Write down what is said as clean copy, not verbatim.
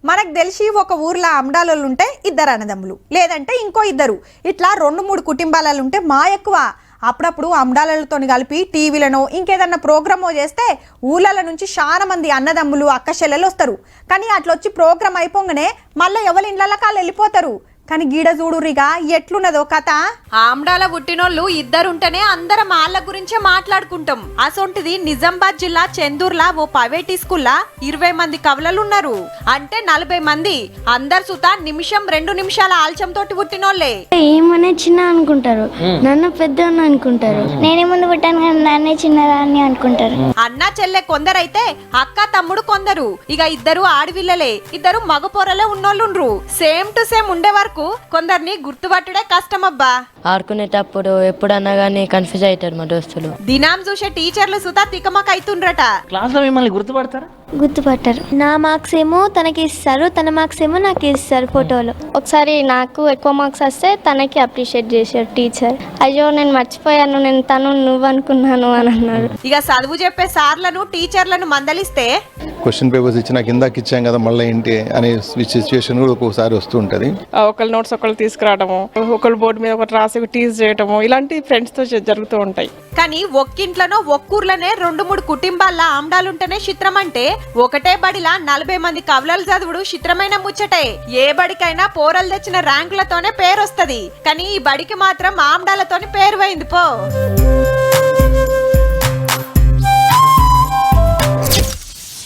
మనకు తెలిసి ఒక ఊర్లో అమ్డాలు ఉంటే ఇద్దరు అన్నదమ్ములు, లేదంటే ఇంకో ఇద్దరు, ఇట్లా 2-3 కుటుంబాలు ఉంటే మా ఎక్కువ. అప్పుడప్పుడు అమ్డాలతో కలిపి టీవీలను ఇంకేదన్నా ప్రోగ్రామో చేస్తే ఊళ్ళ నుంచి చాలా మంది అన్నదమ్ములు అక్క చెల్లెలు వస్తారు. కానీ అట్లా వచ్చి ప్రోగ్రామ్ అయిపోగానే మళ్ళీ ఎవరి ఇళ్ళ కాళ్ళు వెళ్ళిపోతారు. కానీ గీడ చూడురిగా ఎట్లున్నదో కథ. ఆమ్డాల పుట్టినోళ్ళు ఇద్దరుంటేనే అందరం వాళ్ళ గురించే మాట్లాడుకుంటాం. అసొంటిది నిజామాబాద్ జిల్లా చెందూర్లా ఓ ప్రైవేట్ స్కూల్లా 20 మంది కవలలున్నారు. అంటే 40 మంది. అందరు సుతా నిమిషం 2 నిమిషాల ఆల్చంతో పుట్టినోళ్లే. ఏమనే చిన్న అనుకుంటారు, నన్ను పెద్ద అనుకుంటారు. నేనే ముందు పుట్టాను కానీ నన్నే చిన్నదా అని అనుకుంటారు. అన్న చెల్లె కొందరైతే అక్క తమ్ముడు కొందరు. ఇక ఇద్దరు ఆడవిల్లలే, ఇద్దరు మగ పొరలే ఉన్నోళ్ళుండ్రు. సేమ్ టు సేమ్ ఉండే వరకు కొందరిని గుర్తుపట్టుడే కష్టమబ్బా. ఆడుకునేటప్పుడు ఎప్పుడన్నా గానీ కన్ఫ్యూజ్ అవుతారు మా దోస్తులు. దినాం చూసే టీచర్లు సుతా తికమక అవుతుండ్రట. క్లాస్ లో మిమ్మల్ని గుర్తుపడతారా? గుర్తుపట్టారు. నా మార్క్స్ ఏమో తనకి ఇస్తారు, తన మార్క్స్ ఏమో నాకు ఇస్తారు ఫోటోలో. ఒకసారి నాకు ఎక్కువ మార్క్స్ వస్తే తనకి అప్రిషియేట్ చేశారు టీచర్. అయ్యో నేను మర్చిపోయాను, నేను తను నువ్వు అనుకున్నాను అని అన్నాడు. ఇక చదువు చెప్పే సార్లను టీచర్లను మందలిస్తే క్వశ్చన్ పేపర్స్ ఇచ్చి నాకు ఇందాక ఇచ్చాం కదా మళ్ళీ ఏంటి అనే సిచ్యువేషన్ కూడా ఒక్కొక్కసారి వస్తూ ఉంటుంది. ఒకళ్ళ నోట్స్ ఒకళ్ళు తీసుకురావడము, ఒకళ్ళు బోర్డు మీద ఒకటి రాసి టీజ్ చేయడము, ఇలాంటి ఫ్రెండ్స్ తో జరుగుతూ ఉంటాయి. కానీ ఒక్కింట్లోనో ఒక్కూర్లోనే 2-3 కుటుంబాల ఆమ్డాలుంటేనే చిత్రం. అంటే ఒకటే బడిలా 40 మంది కవలలు చదువుడు చిత్రమైన ముచ్చటే. ఏ బడికైనా పోరలు తెచ్చిన ర్యాంకులతోనే పేరొస్తది. కానీ ఈ బడికి మాత్రం ఆమ్డాలతోని పేరు పోయింది పో.